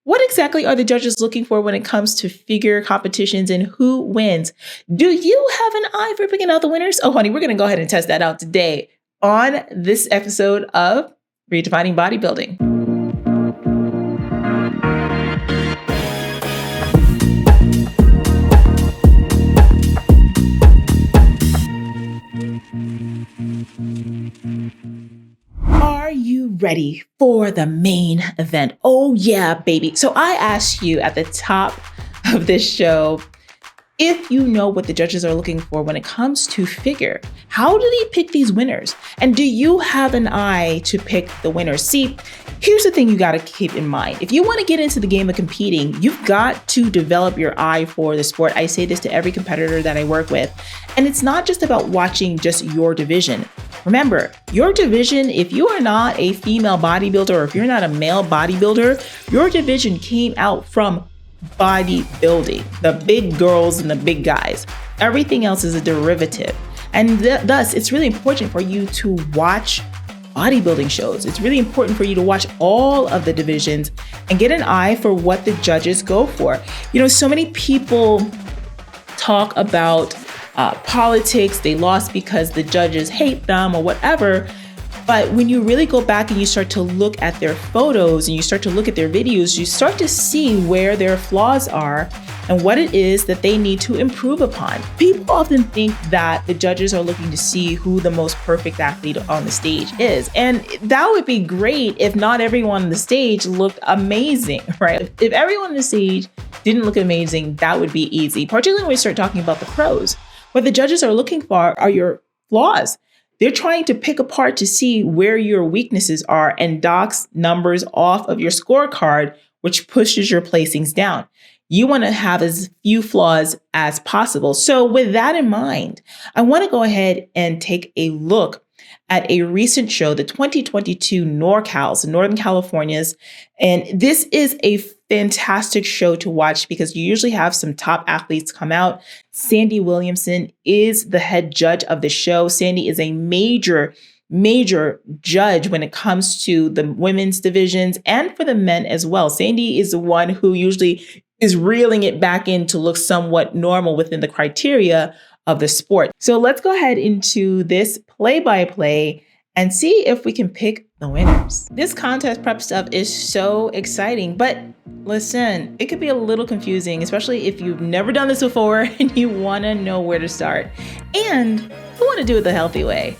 What exactly are the judges looking for when it comes to figure competitions and who wins? Do you have an eye for picking out the winners? Oh, honey, we're going to go ahead and test that out today on this episode of Redefining Bodybuilding. Are you ready for the main event? Oh yeah, baby. So I asked you at the top of this show if you know what the judges are looking for when it comes to figure. How do they pick these winners? And do you have an eye to pick the winners? See, here's the thing you got to keep in mind. If you want to get into the game of competing, you've got to develop your eye for the sport. I say this to every competitor that I work with. And it's not just about watching just your division. Remember, your division, if you are not a female bodybuilder or if you're not a male bodybuilder, your division came out from bodybuilding, the big girls and the big guys. Everything else is a derivative. And thus, it's really important for you to watch bodybuilding shows. It's really important for you to watch all of the divisions and get an eye for what the judges go for. You know, so many people talk about politics, they lost because the judges hate them or whatever. But when you really go back and you start to look at their photos and you start to look at their videos, you start to see where their flaws are and what it is that they need to improve upon. People often think that the judges are looking to see who the most perfect athlete on the stage is. And that would be great if not everyone on the stage looked amazing, right? If everyone on the stage didn't look amazing, that would be easy, particularly when we start talking about the pros. What the judges are looking for are your flaws. They're trying to pick apart to see where your weaknesses are and docks numbers off of your scorecard, which pushes your placings down. You want to have as few flaws as possible. So with that in mind, I want to go ahead and take a look at a recent show, the 2022 NorCal's, Northern California's. And this is a fantastic show to watch because you usually have some top athletes come out. Sandy Williamson is the head judge of the show. Sandy is a major judge when it comes to the women's divisions and for the men as well. Sandy is the one who usually is reeling it back in to look somewhat normal within the criteria of the sport. So let's go ahead into this play-by-play and see if we can pick the winners. This contest prep stuff is so exciting, but listen, it could be a little confusing, especially if you've never done this before and you want to know where to start. And you want to do it the healthy way.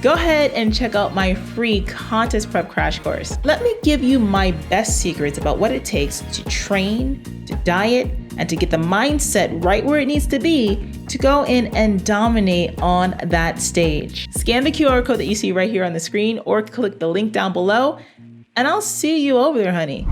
Go ahead and check out my free contest prep crash course. Let me give you my best secrets about what it takes to train, to diet, and to get the mindset right where it needs to be to go in and dominate on that stage. Scan the QR code that you see right here on the screen or click the link down below, and I'll see you over there, honey.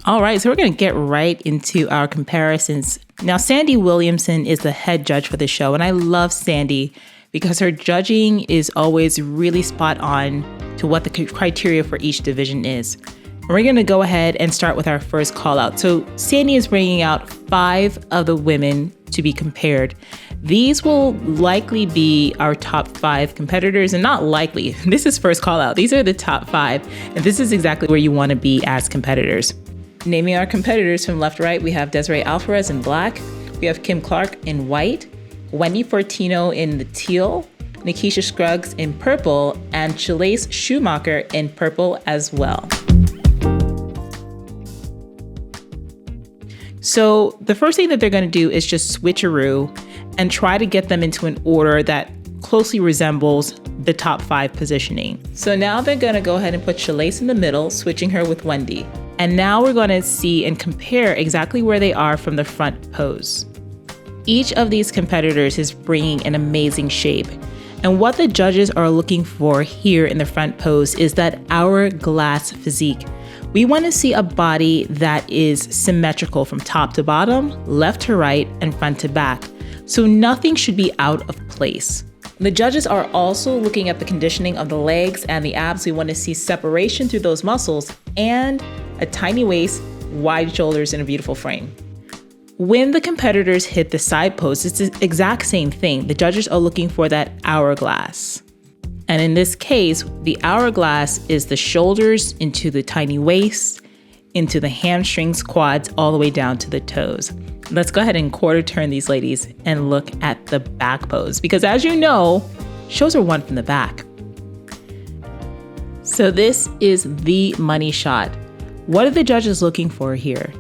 All right, so we're gonna get right into our comparisons. Now, Sandy Williamson is the head judge for the show, and I love Sandy because her judging is always really spot on to what the criteria for each division is. And we're gonna go ahead and start with our first call out. So Sandy is bringing out 5 of the women to be compared. These will likely be our top 5 competitors, and not likely, this is first call out. These are the top 5, and this is exactly where you wanna be as competitors. Naming our competitors from left to right, we have Desiree Alvarez in black, we have Kim Clark in white, Wendy Fortino in the teal, Nikisha Scruggs in purple, and Chalace Schumacher in purple as well. So the first thing that they're going to do is just switcheroo and try to get them into an order that closely resembles the top 5 positioning. So now they're going to go ahead and put Chalace in the middle, switching her with Wendy. And now we're going to see and compare exactly where they are from the front pose. Each of these competitors is bringing an amazing shape. And what the judges are looking for here in the front pose is that hourglass physique. We want to see a body that is symmetrical from top to bottom, left to right, and front to back. So nothing should be out of place. The judges are also looking at the conditioning of the legs and the abs. We want to see separation through those muscles and a tiny waist, wide shoulders, and a beautiful frame. When the competitors hit the side pose, it's the exact same thing. The judges are looking for that hourglass. And in this case, the hourglass is the shoulders into the tiny waist. into the hamstrings, quads, all the way down to the toes. Let's go ahead and quarter turn these ladies and look at the back pose, because as you know, shows are won from the back. So this is the money shot. What are the judges looking for here?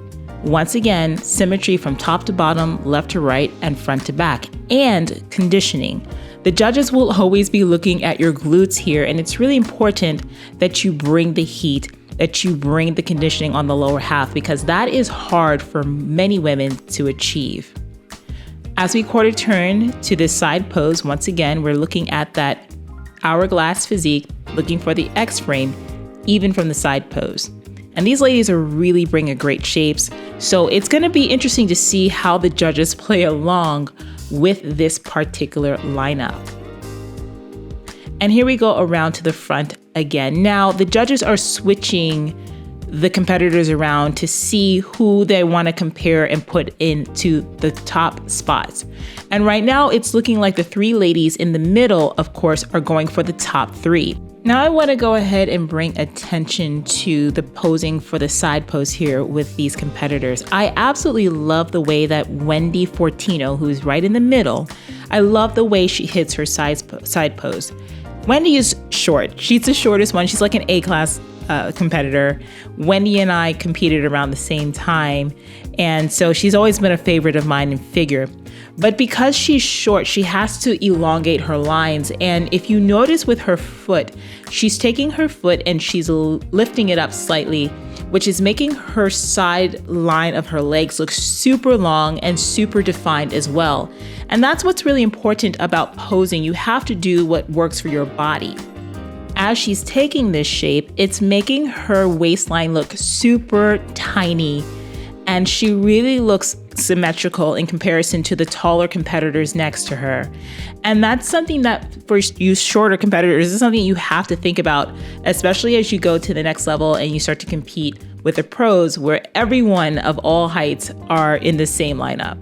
Once again, symmetry from top to bottom, left to right, and front to back, and conditioning. The judges will always be looking at your glutes here, and it's really important that you bring the heat, that you bring the conditioning on the lower half, because that is hard for many women to achieve. As we quarter turn to this side pose, once again, we're looking at that hourglass physique, looking for the X frame, even from the side pose. And these ladies are really bringing great shapes. So it's going to be interesting to see how the judges play along with this particular lineup. And here we go around to the front again. Now the judges are switching the competitors around to see who they want to compare and put into the top spots. And right now it's looking like the three ladies in the middle, of course, are going for the top three. Now I want to go ahead and bring attention to the posing for the side pose here with these competitors. I absolutely love the way that Wendy Fortino, who's right in the middle, I love the way she hits her side pose. Wendy is short. She's the shortest one. She's like an A-class competitor. Wendy and I competed around the same time, and so she's always been a favorite of mine in figure. But because she's short, she has to elongate her lines. And if you notice with her foot, she's taking her foot and she's lifting it up slightly, which is making her side line of her legs look super long and super defined as well. And that's what's really important about posing. You have to do what works for your body. As she's taking this shape, it's making her waistline look super tiny, and she really looks symmetrical in comparison to the taller competitors next to her. And that's something that for you shorter competitors is something you have to think about, especially as you go to the next level and you start to compete with the pros, where everyone of all heights are in the same lineup.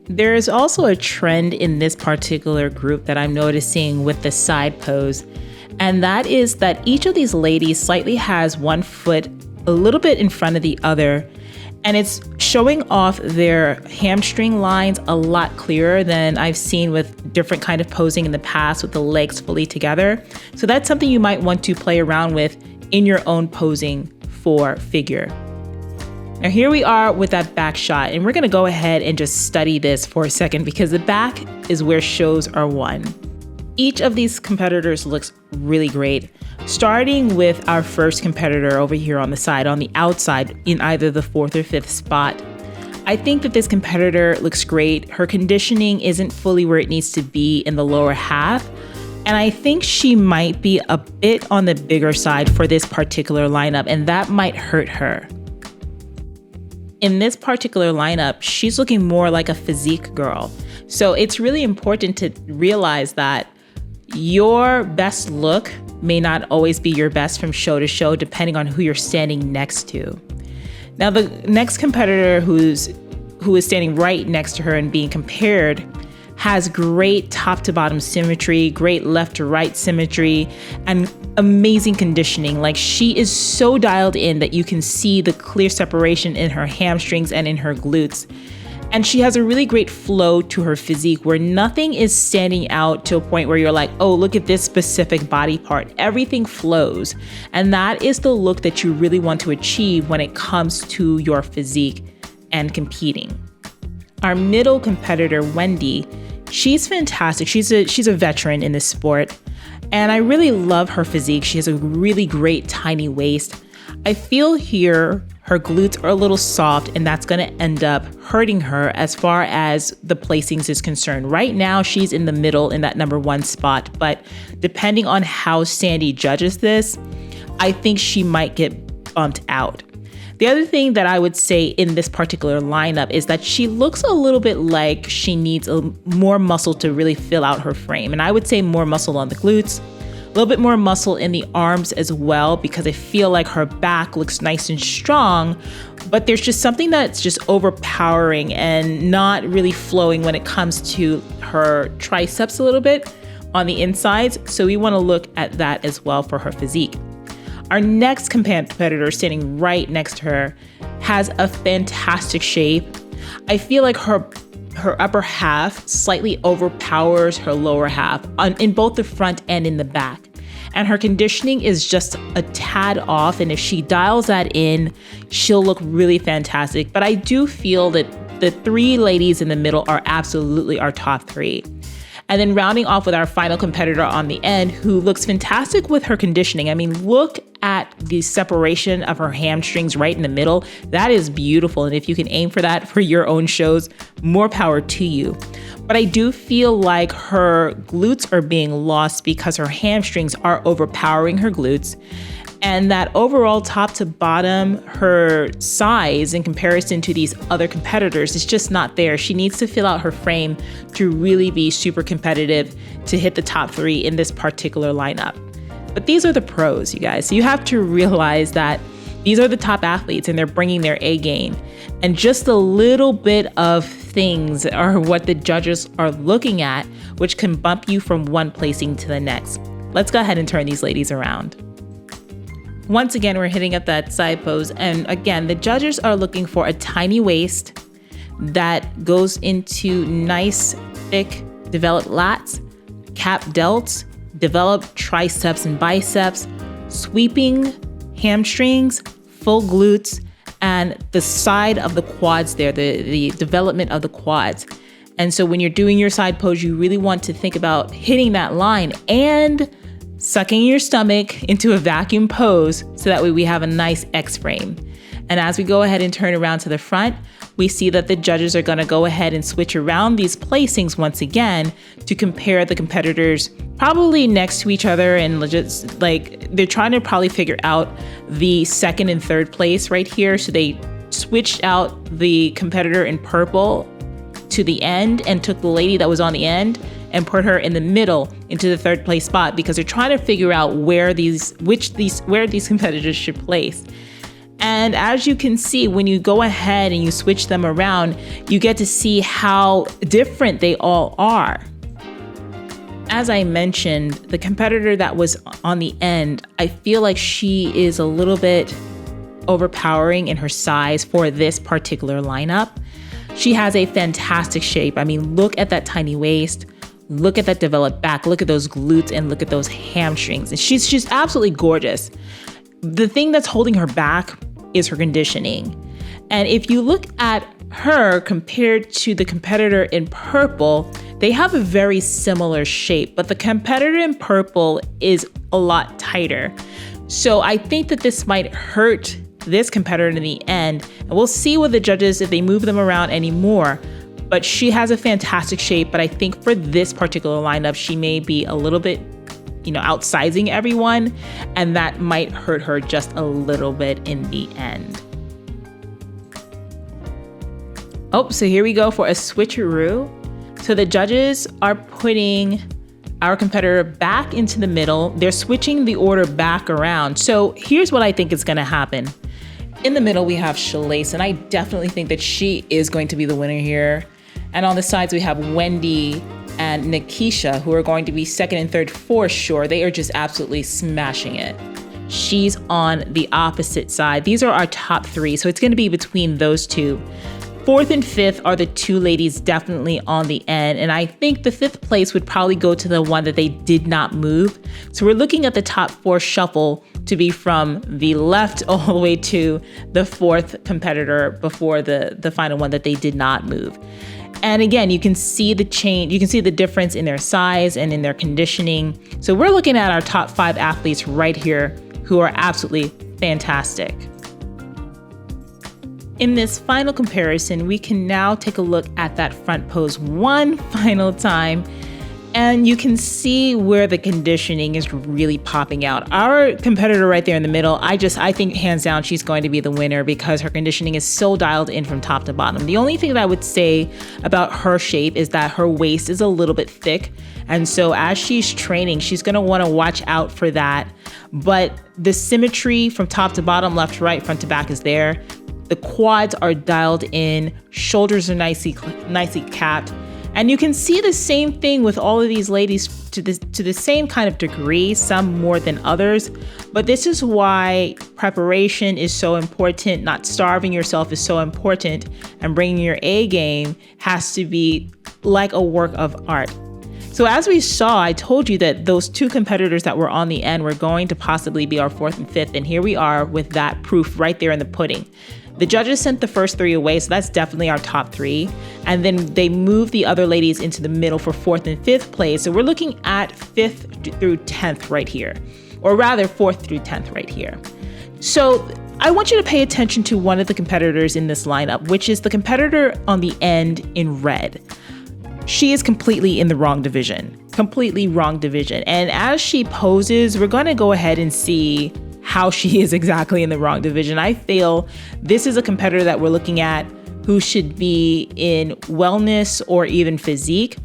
There is also a trend in this particular group that I'm noticing with the side pose, and that is that each of these ladies slightly has one foot a little bit in front of the other, and it's showing off their hamstring lines a lot clearer than I've seen with different kind of posing in the past with the legs fully together. So that's something you might want to play around with in your own posing for figure. Now here we are with that back shot, and we're gonna go ahead and just study this for a second, because the back is where shows are won. Each of these competitors looks really great, starting with our first competitor over here on the side, on the outside in either the 4th or 5th spot. I think that this competitor looks great. Her conditioning isn't fully where it needs to be in the lower half, and I think she might be a bit on the bigger side for this particular lineup, and that might hurt her. In this particular lineup, she's looking more like a physique girl. So it's really important to realize that your best look may not always be your best from show to show, depending on who you're standing next to. Now, the next competitor who is standing right next to her and being compared has great top to bottom symmetry, great left to right symmetry, and amazing conditioning. Like, she is so dialed in that you can see the clear separation in her hamstrings and in her glutes. And she has a really great flow to her physique where nothing is standing out to a point where you're like, oh, look at this specific body part. Everything flows. And that is the look that you really want to achieve when it comes to your physique and competing. Our middle competitor, Wendy, she's fantastic. She's a veteran in this sport. And I really love her physique. She has a really great tiny waist. I feel here her glutes are a little soft, and that's going to end up hurting her as far as the placings is concerned. Right now, she's in the middle in that number 1 spot, but depending on how Sandy judges this, I think she might get bumped out. The other thing that I would say in this particular lineup is that she looks a little bit like she needs more muscle to really fill out her frame. And I would say more muscle on the glutes, a little bit more muscle in the arms as well, because I feel like her back looks nice and strong, but there's just something that's just overpowering and not really flowing when it comes to her triceps a little bit on the insides. So we want to look at that as well for her physique. Our next competitor standing right next to her has a fantastic shape. I feel like her upper half slightly overpowers her lower half in both the front and in the back. And her conditioning is just a tad off. And if she dials that in, she'll look really fantastic. But I do feel that the three ladies in the middle are absolutely our top three. And then rounding off with our final competitor on the end, who looks fantastic with her conditioning. I mean, look at the separation of her hamstrings right in the middle. That is beautiful. And if you can aim for that for your own shows, more power to you. But I do feel like her glutes are being lost because her hamstrings are overpowering her glutes. And that overall top to bottom, her size in comparison to these other competitors is just not there. She needs to fill out her frame to really be super competitive to hit the top three in this particular lineup. But these are the pros, you guys. So you have to realize that these are the top athletes and they're bringing their A game. And just a little bit of things are what the judges are looking at, which can bump you from one placing to the next. Let's go ahead and turn these ladies around. Once again, we're hitting up that side pose. And again, the judges are looking for a tiny waist that goes into nice, thick, developed lats, cap delts, developed triceps and biceps, sweeping hamstrings, full glutes, and the side of the quads there, the development of the quads. And so when you're doing your side pose, you really want to think about hitting that line and sucking your stomach into a vacuum pose so that way we have a nice X frame. And as we go ahead and turn around to the front, we see that the judges are going to go ahead and switch around these placings once again to compare the competitors probably next to each other, and just like they're trying to probably figure out the second and third place right here. So they switched out the competitor in purple to the end and took the lady that was on the end and put her in the middle into the third place spot because they're trying to figure out where these competitors should place. And as you can see, when you go ahead and you switch them around, you get to see how different they all are. As I mentioned, the competitor that was on the end, I feel like she is a little bit overpowering in her size for this particular lineup. She has a fantastic shape. I mean, look at that tiny waist. Look at that developed back, look at those glutes, and look at those hamstrings. And she's absolutely gorgeous. The thing that's holding her back is her conditioning. And if you look at her compared to the competitor in purple, they have a very similar shape, but the competitor in purple is a lot tighter. So I think that this might hurt this competitor in the end. And we'll see with the judges if they move them around anymore. But she has a fantastic shape, but I think for this particular lineup, she may be a little bit, outsizing everyone, and that might hurt her just a little bit in the end. Oh, so here we go for a switcheroo. So the judges are putting our competitor back into the middle. They're switching the order back around. So here's what I think is gonna happen. In the middle, we have Shalase, and I definitely think that she is going to be the winner here. And on the sides, we have Wendy and Nikisha, who are going to be second and third for sure. They are just absolutely smashing it. She's on the opposite side. These are our top three, so it's going to be between those two. Fourth and fifth are the two ladies definitely on the end, and I think the fifth place would probably go to the one that they did not move. So we're looking at the top four shuffle to be from the left all the way to the fourth competitor before the final one that they did not move. And again, you can see the change, you can see the difference in their size and in their conditioning. So we're looking at our top 5 athletes right here who are absolutely fantastic. In this final comparison, we can now take a look at that front pose one final time, and you can see where the conditioning is really popping out. Our competitor right there in the middle, I think hands down she's going to be the winner because her conditioning is so dialed in from top to bottom. The only thing that I would say about her shape is that her waist is a little bit thick, and so as she's training, she's going to want to watch out for that. But the symmetry from top to bottom, left to right, front to back is there. The quads are dialed in, shoulders are nicely capped, And you can see the same thing with all of these ladies to the same kind of degree, some more than others. But this is why preparation is so important. Not starving yourself is so important. And bringing your A game has to be like a work of art. So as we saw, I told you that those two competitors that were on the end were going to possibly be our fourth and fifth. And here we are with that proof right there in the pudding. The judges sent the first three away, so that's definitely our top three. And then they moved the other ladies into the middle for fourth and fifth place. So we're looking at 5th through 10th right here, or rather 4th through 10th right here. So I want you to pay attention to one of the competitors in this lineup, which is the competitor on the end in red. She is completely in the wrong division, completely wrong division. And as she poses, we're going to go ahead and see how she is exactly in the wrong division. I feel this is a competitor that we're looking at who should be in wellness or even physique.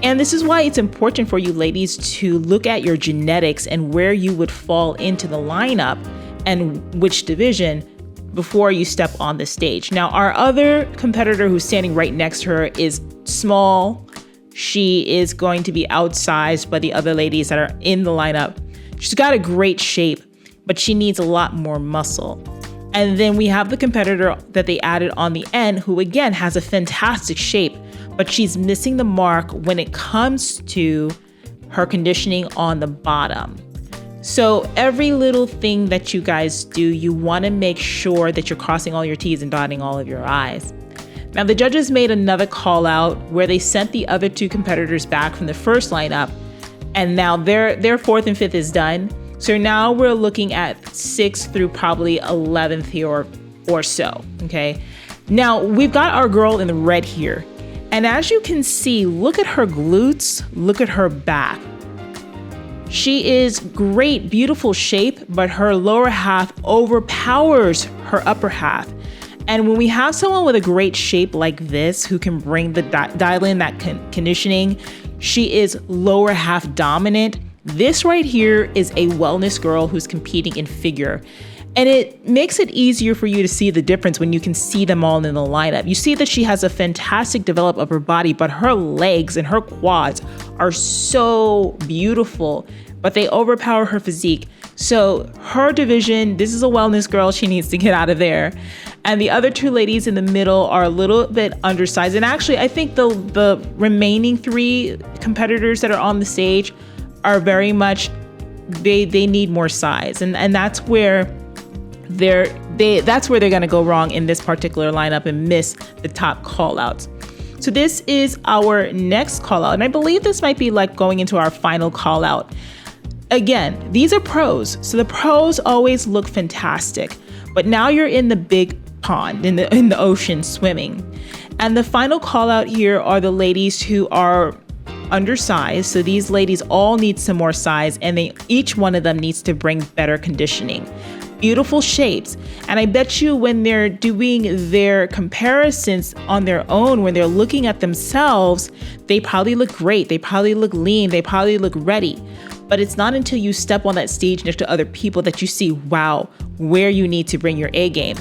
And this is why it's important for you ladies to look at your genetics and where you would fall into the lineup and which division before you step on the stage. Now, our other competitor who's standing right next to her is small. She is going to be outsized by the other ladies that are in the lineup. She's got a great shape, but she needs a lot more muscle. And then we have the competitor that they added on the end, who again has a fantastic shape, but she's missing the mark when it comes to her conditioning on the bottom. So every little thing that you guys do, you want to make sure that you're crossing all your T's and dotting all of your I's. Now, the judges made another call out where they sent the other two competitors back from the first lineup, and now their 4th and 5th is done. So now we're looking at 6th through probably 11th here or so, okay? Now, we've got our girl in the red here. And as you can see, look at her glutes, look at her back. She is great, beautiful shape, but her lower half overpowers her upper half. And when we have someone with a great shape like this, who can bring the dial in that conditioning, she is lower half dominant. This right here is a wellness girl who's competing in figure. And it makes it easier for you to see the difference when you can see them all in the lineup. You see that she has a fantastic developed upper body, but her legs and her quads are so beautiful, but they overpower her physique. So her division, this is a wellness girl. She needs to get out of there. And the other two ladies in the middle are a little bit undersized. And actually, I think the remaining three competitors that are on the stage are very much, they need more size. And that's where they're going to go wrong in this particular lineup and miss the top call outs. So this is our next call out. And I believe this might be like going into our final call out. Again, these are pros. So the pros always look fantastic, but now you're in the big pond, in the ocean swimming. And the final call out here are the ladies who are undersized. So these ladies all need some more size, and each one of them needs to bring better conditioning. Beautiful shapes. And I bet you when they're doing their comparisons on their own, when they're looking at themselves, they probably look great. They probably look lean. They probably look ready. But it's not until you step on that stage next to other people that you see, wow, where you need to bring your A game.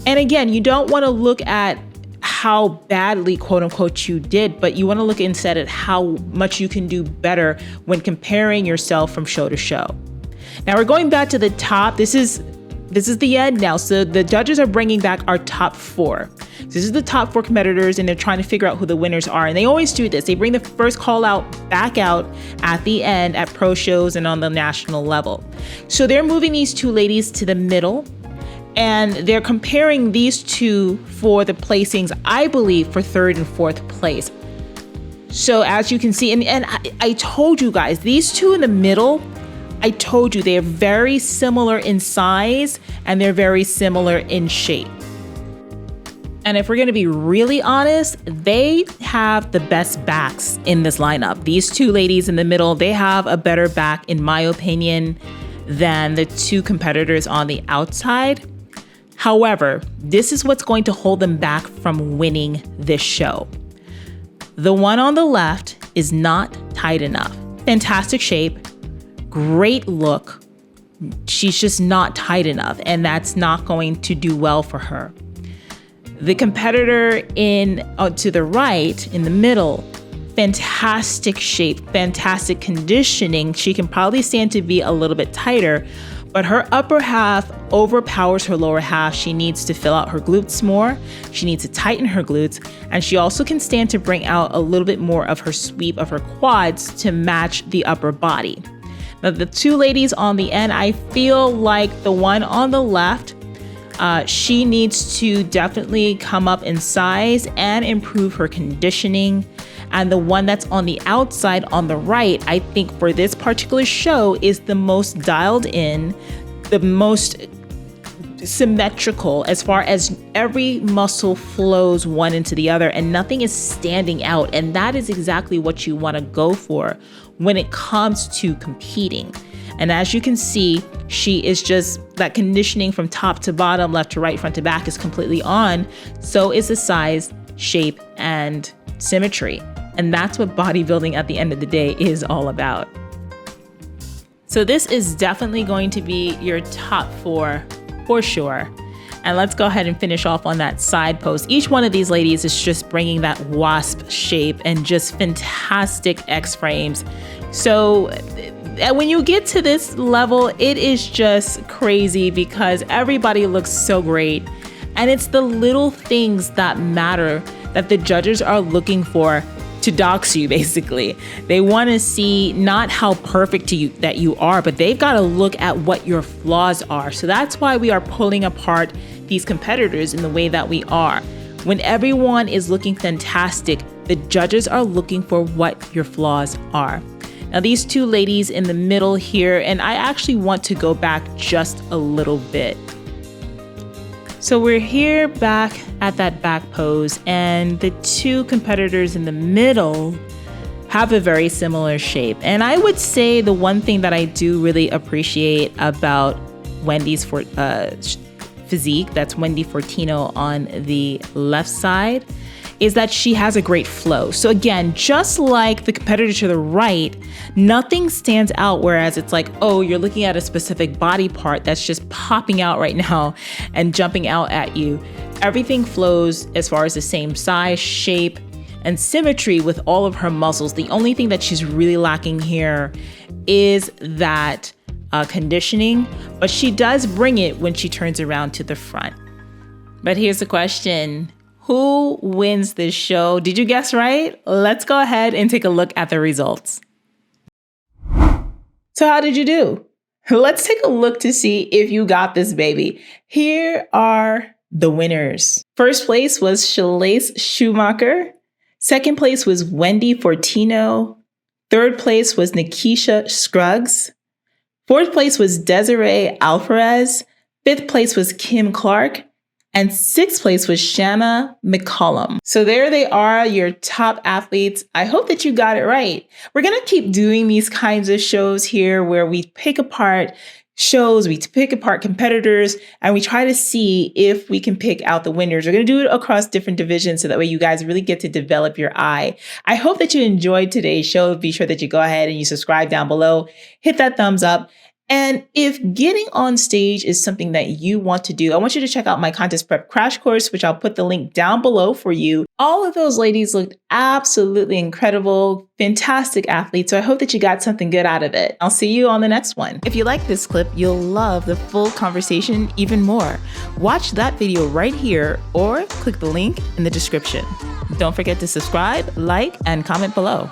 And again, you don't want to look at how badly, quote unquote, you did, but you want to look instead at how much you can do better when comparing yourself from show to show. Now we're going back to the top. This is the end now. So the judges are bringing back our top 4. This is the top 4 competitors, and they're trying to figure out who the winners are. And they always do this. They bring the first call out back out at the end at pro shows and on the national level. So they're moving these two ladies to the middle, and they're comparing these two for the placings, I believe, for 3rd and 4th place. So as you can see, and I told you guys, these two in the middle, I told you they're very similar in size and they're very similar in shape. And if we're going to be really honest, they have the best backs in this lineup. These two ladies in the middle, they have a better back, in my opinion, than the two competitors on the outside. However, this is what's going to hold them back from winning this show. The one on the left is not tight enough. Fantastic shape, great look. She's just not tight enough, and that's not going to do well for her. The competitor to the right, in the middle, fantastic shape, fantastic conditioning. She can probably stand to be a little bit tighter, but her upper half overpowers her lower half. She needs to fill out her glutes more. She needs to tighten her glutes. And she also can stand to bring out a little bit more of her sweep of her quads to match the upper body. Now, the two ladies on the end, I feel like the one on the left, she needs to definitely come up in size and improve her conditioning. And the one that's on the outside on the right, I think for this particular show is the most dialed in, the most symmetrical as far as every muscle flows one into the other and nothing is standing out. And that is exactly what you want to go for when it comes to competing. And as you can see, she is just, that conditioning from top to bottom, left to right, front to back is completely on. So is the size, shape, and symmetry. And that's what bodybuilding at the end of the day is all about. So this is definitely going to be your top 4 for sure. And let's go ahead and finish off on that side pose. Each one of these ladies is just bringing that wasp shape and just fantastic X frames. So when you get to this level, it is just crazy because everybody looks so great. And it's the little things that matter that the judges are looking for to dox you, basically. They want to see not how perfect that you are, but they've got to look at what your flaws are. So that's why we are pulling apart these competitors in the way that we are. When everyone is looking fantastic, the judges are looking for what your flaws are. Now, these two ladies in the middle here, and I actually want to go back just a little bit. So we're here back at that back pose, and the two competitors in the middle have a very similar shape. And I would say the one thing that I do really appreciate about Wendy's physique, that's Wendy Fortino on the left side, is that she has a great flow. So again, just like the competitor to the right, nothing stands out, whereas it's like, oh, you're looking at a specific body part that's just popping out right now and jumping out at you. Everything flows as far as the same size, shape, and symmetry with all of her muscles. The only thing that she's really lacking here is that conditioning, but she does bring it when she turns around to the front. But here's the question. Who wins this show? Did you guess right? Let's go ahead and take a look at the results. So how did you do? Let's take a look to see if you got this baby. Here are the winners. First place was Shalace Schumacher. Second place was Wendy Fortino. Third place was Nikisha Scruggs. Fourth place was Desiree Alvarez. Fifth place was Kim Clark. And sixth place was Shanna McCollum. So there they are, your top athletes. I hope that you got it right. We're going to keep doing these kinds of shows here where we pick apart shows, we pick apart competitors, and we try to see if we can pick out the winners. We're going to do it across different divisions so that way you guys really get to develop your eye. I hope that you enjoyed today's show. Be sure that you go ahead and you subscribe down below, hit that thumbs up. And if getting on stage is something that you want to do, I want you to check out my contest prep crash course, which I'll put the link down below for you. All of those ladies looked absolutely incredible, fantastic athletes. So I hope that you got something good out of it. I'll see you on the next one. If you like this clip, you'll love the full conversation even more. Watch that video right here or click the link in the description. Don't forget to subscribe, like, and comment below.